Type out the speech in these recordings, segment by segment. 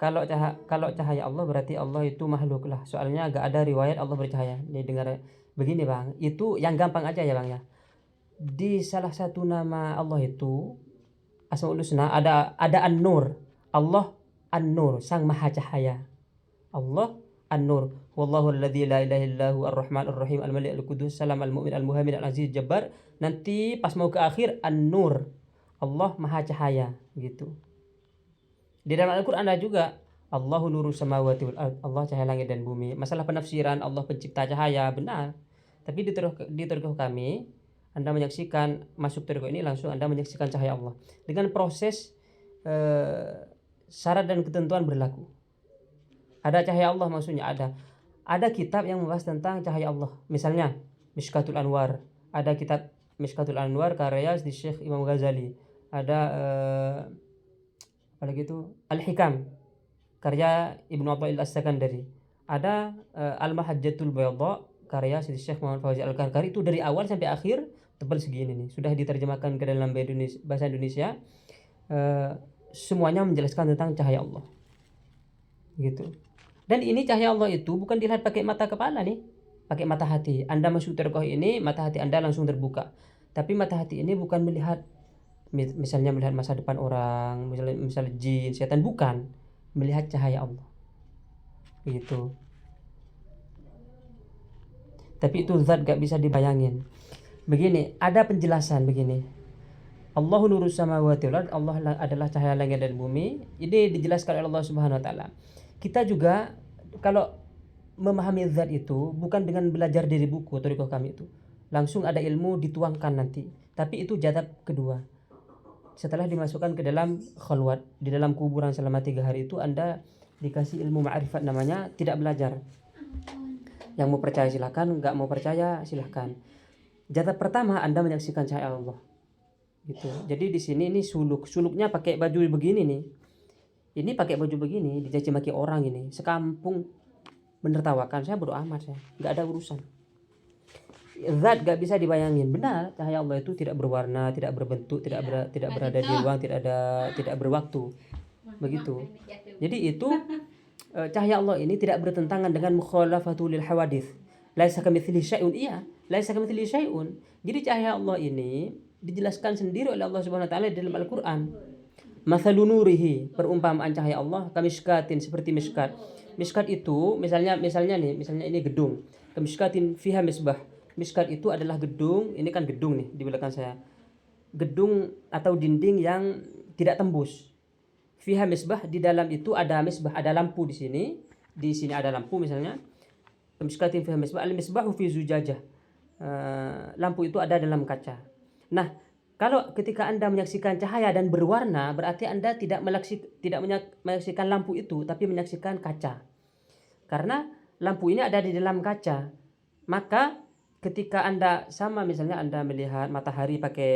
kalau cahaya Allah berarti Allah itu makhluk lah. Soalnya gak ada riwayat Allah bercahaya. Nih dengar begini Bang, itu yang gampang aja ya Bang ya. Di salah satu nama Allah itu Asmaul Husna ada An-Nur. Allah An-Nur, Sang Maha Cahaya. Allah An-Nur. Wallahu alladzi la ilaha illahu ar-Rahman ar-Rahim al-Malik al-Qudus salam al-Mu'min al-Muhaimin al-Aziz Jabbar. Nanti pas mau ke akhir An-Nur. Allah Maha Cahaya gitu. Di dalam Al-Qur'an ada juga Allahu nuru samawati wal ard. Allah cahaya langit dan bumi. Masalah penafsiran Allah pencipta cahaya benar. Tapi di thariqah kami Anda menyaksikan masuk thariqah ini langsung Anda menyaksikan cahaya Allah dengan proses syarat dan ketentuan berlaku. Ada cahaya Allah maksudnya ada kitab yang membahas tentang cahaya Allah. Misalnya Mishkatul Anwar. Ada kitab Mishkatul Anwar karya di Syekh Imam Ghazali. Ada apalagi itu Al-Hikam karya Ibnu Athaillah As-Sakandari. Ada Al-Mahajjatul Bayadha karya Syekh Muhammad Fauzi Al-Karkari. Itu dari awal sampai akhir tebal segini nih. Sudah diterjemahkan ke dalam bahasa Indonesia. Semuanya menjelaskan tentang cahaya Allah. Gitu. Dan ini cahaya Allah itu bukan dilihat pakai mata kepala nih, pakai mata hati. Anda masuk thariqah ini, mata hati Anda langsung terbuka. Tapi mata hati ini bukan melihat misalnya melihat masa depan orang, misalnya jin, setan, bukan. Melihat cahaya Allah. Gitu. Tapi itu zat gak bisa dibayangin. Begini, ada penjelasan begini. Allahu nurus samawati wal ard, Allah adalah cahaya langit dan bumi. Ini dijelaskan oleh Allah Subhanahu wa taala. Kita juga kalau memahami zat itu bukan dengan belajar dari buku thariqah kami itu. Langsung ada ilmu dituangkan nanti. Tapi itu jadab kedua. Setelah dimasukkan ke dalam khalwat, di dalam kuburan selama 3 hari itu Anda dikasih ilmu ma'rifat namanya, tidak belajar. Yang mau percaya silakan, enggak mau percaya silakan. Jadab pertama Anda menyaksikan cahaya Allah. Gitu. Jadi di sini ini suluknya pakai baju begini nih. Ini pakai baju begini dicaci maki orang ini. Sekampung menertawakan, saya bodo amat, saya enggak ada urusan. Zat gak bisa dibayangin. Benar, cahaya Allah itu tidak berwarna, tidak berbentuk, tidak berada di ruang, tidak berwaktu. Begitu. Jadi itu cahaya Allah ini tidak bertentangan dengan mukhalafatul lil hawadits. Laisa kamitslihi syai'un. Iya, laisa kamitslihi syai'un. Jadi cahaya Allah ini dijelaskan sendiri oleh Allah Subhanahu wa taala di dalam Al-Qur'an. Mathalun nurihi, perumpamaan cahaya Allah kamishkatin, seperti miskat. Miskat itu misalnya ini gedung. Kamishkatin fiha misbah. Miskat itu adalah gedung, ini kan gedung nih di belakang saya. Gedung atau dinding yang tidak tembus. Fiha misbah, di dalam itu ada misbah, ada lampu di sini. Di sini ada lampu misalnya. Kamishkatin fiha misbah, al-misbahu fi zujajah. Lampu itu ada dalam kaca. Nah, kalau ketika Anda menyaksikan cahaya dan berwarna, berarti Anda tidak menyaksikan lampu itu, tapi menyaksikan kaca. Karena lampu ini ada di dalam kaca. Maka ketika Anda sama, misalnya Anda melihat matahari pakai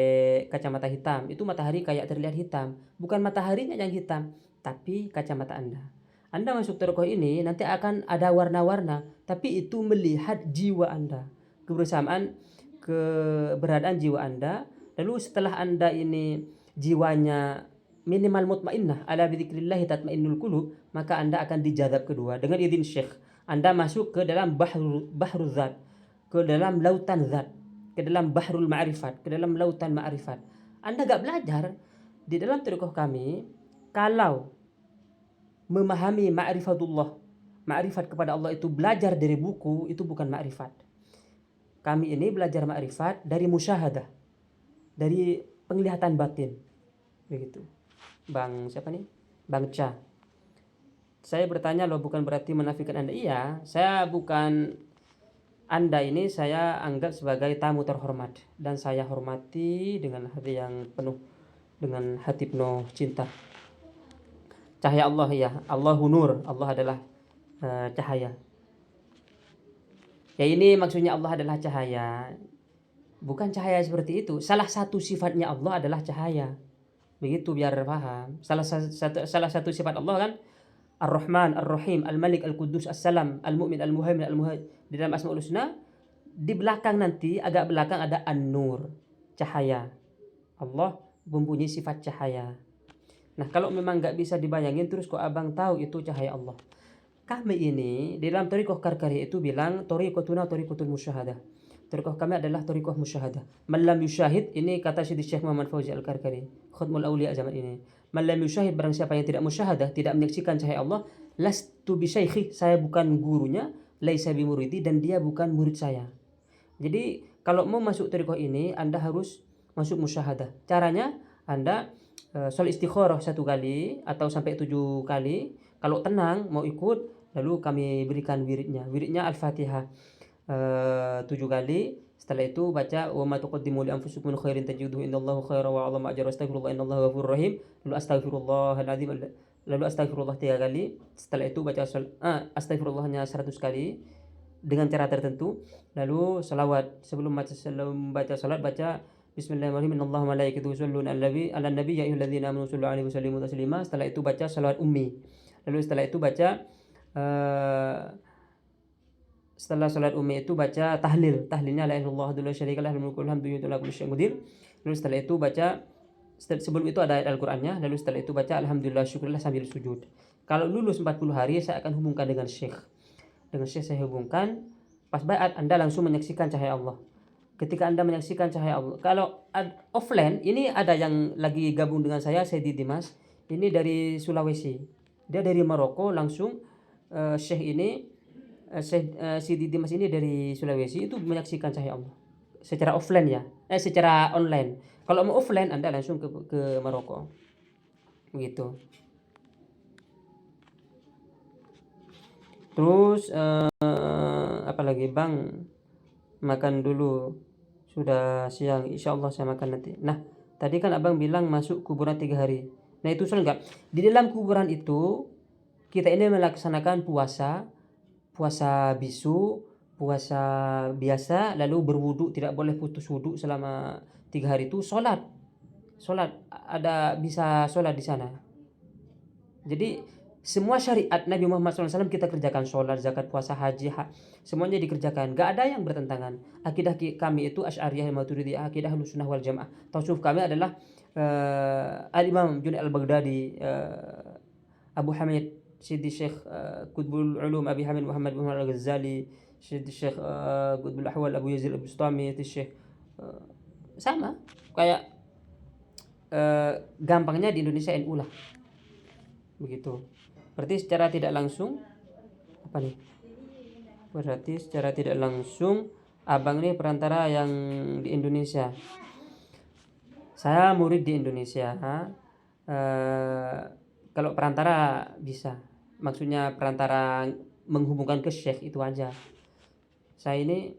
kacamata hitam, itu matahari kayak terlihat hitam. Bukan mataharinya yang hitam, tapi kacamata Anda. Anda masuk thariqah ini nanti akan ada warna-warna, tapi itu melihat jiwa Anda. Keberadaan jiwa Anda. Lalu setelah Anda ini jiwanya minimal mutmainnah, ala bidzikrillah tatmainnul qulub, maka Anda akan dijadzab kedua dengan izin Syekh. Anda masuk ke dalam bahrul zat, ke dalam lautan zat, ke dalam bahrul ma'rifat, ke dalam lautan ma'rifat. Anda gak belajar di dalam thariqah kami. Kalau memahami ma'rifatullah, ma'rifat kepada Allah itu belajar dari buku, itu bukan ma'rifat. Kami ini belajar ma'rifat dari musyahadah, dari penglihatan batin. Begitu. Bang siapa nih? Bang Cha. Saya bertanya loh, bukan berarti menafikan Anda. Iya, saya bukan, Anda ini saya anggap sebagai tamu terhormat dan saya hormati dengan hati yang penuh, dengan hati penuh cinta. Cahaya Allah ya, Allahu nur, Allah adalah cahaya. Ya ini maksudnya Allah adalah cahaya. Bukan cahaya seperti itu. Salah satu sifatnya Allah adalah cahaya. Begitu biar paham. Salah satu sifat Allah kan Ar-Rahman, Ar-Rahim, Al-Malik, Al-Qudus, As-Salam, Al-Mu'min, Al-Muhaimin, di dalam Asmaul Husna, di belakang nanti agak belakang ada An-Nur, cahaya. Allah mempunyai sifat cahaya. Nah, kalau memang nggak bisa dibayangin terus kok abang tahu itu cahaya Allah. Kami ini di dalam Thariqah Karkari itu bilang thariqatuna thariqatul musyahadah. Thariqah kami adalah thariqah musyahadah. Man lam yusyahid, ini kata Syekh Muhammad Fauzi Al-Karkari, Khatmul Auliya zaman ini. Man lam yusyahid, barang siapa yang tidak musyahadah, tidak menyaksikan cahaya Allah, lastu bi syaikhi, saya bukan gurunya, laisa bi muridi, dan dia bukan murid saya. Jadi kalau mau masuk thariqah ini Anda harus masuk musyahadah. Caranya Anda sholat istikharah 1 kali atau sampai 7 kali. Kalau tenang mau ikut, lalu kami berikan wiridnya. Wiridnya Al-Fatihah 7 kali. Setelah itu baca wa ma tuqaddimu li anfusikum min khairin tajiduhu innallaha khairan wa 'azama ajra astaghfirullah innallaha ghafurur rahim. Lalu astaghfirullahaladzim, lalu astagfirullah 3 kali. Setelah itu baca astagfirullahnya 100 kali dengan cara tertentu. Lalu salawat sebelum baca salat baca Bismillahirrahmanirrahim. Innallaha malaikatahu yusholluna 'alan nabi ya ayyuhalladzina amanu shollu 'alaihi wa sallimu taslima. Setelah itu baca salawat ummi. Lalu setelah itu baca setelah salat ummi itu baca tahlil. Tahlilnya la ilaha illallah wahdahu la syarika lahu lahul mulku wa lahul hamdu wa huwa ala kulli syai'in qadir. Lalu setelah itu baca sebelum itu ada ayat Al-Qur'annya. Lalu setelah itu baca alhamdulillah syukurillah sambil sujud. Kalau lulus 40 hari saya akan hubungkan dengan syekh. Dengan syekh saya hubungkan. Pas baiat Anda langsung menyaksikan cahaya Allah. Ketika Anda menyaksikan cahaya Allah. Kalau offline, ini ada yang lagi gabung dengan saya di Dimas. Ini dari Sulawesi. Dia dari Maroko langsung. Syekh ini Sidi Dimas ini dari Sulawesi itu menyaksikan cahaya Allah secara offline ya, secara online. Kalau mau offline Anda langsung ke Maroko begitu. Terus apalagi Bang, makan dulu, sudah siang, insya Allah saya makan nanti. Nah, tadi kan abang bilang masuk kuburan 3 hari. Nah itu soal enggak, di dalam kuburan itu kita ini melaksanakan puasa bisu, puasa biasa, lalu berwudu, tidak boleh putus wudu selama 3 hari itu. Sholat ada, bisa sholat di sana. Jadi semua syariat Nabi Muhammad SAW kita kerjakan, sholat, zakat, puasa, haji, semuanya dikerjakan, gak ada yang bertentangan. Akidah kami itu Asy'ariyah Maturidiyah, akidah Ahlussunnah wal Jamaah. Tasawuf kami adalah Al-Imam Junaid Al-Baghdadi, Abu Hamid Sidi Syekh Qutbul Ulum Abi Hamid Muhammad bin Al-Ghazali, Sidi Syekh Qutbul Ahwal Abu Yazid Al-Bustami, Syekh sama kayak gampangnya di Indonesia NU lah begitu. Berarti secara tidak langsung apa nih? Berarti secara tidak langsung abang ini perantara yang di Indonesia. Saya murid di Indonesia. Kalau perantara bisa, maksudnya perantara menghubungkan ke syekh itu aja. Saya ini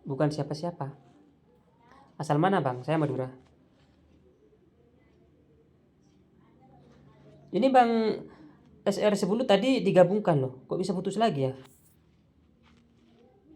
bukan siapa-siapa. Asal mana Bang? Saya Madura. Ini Bang SR10 tadi digabungkan loh. Kok bisa putus lagi ya?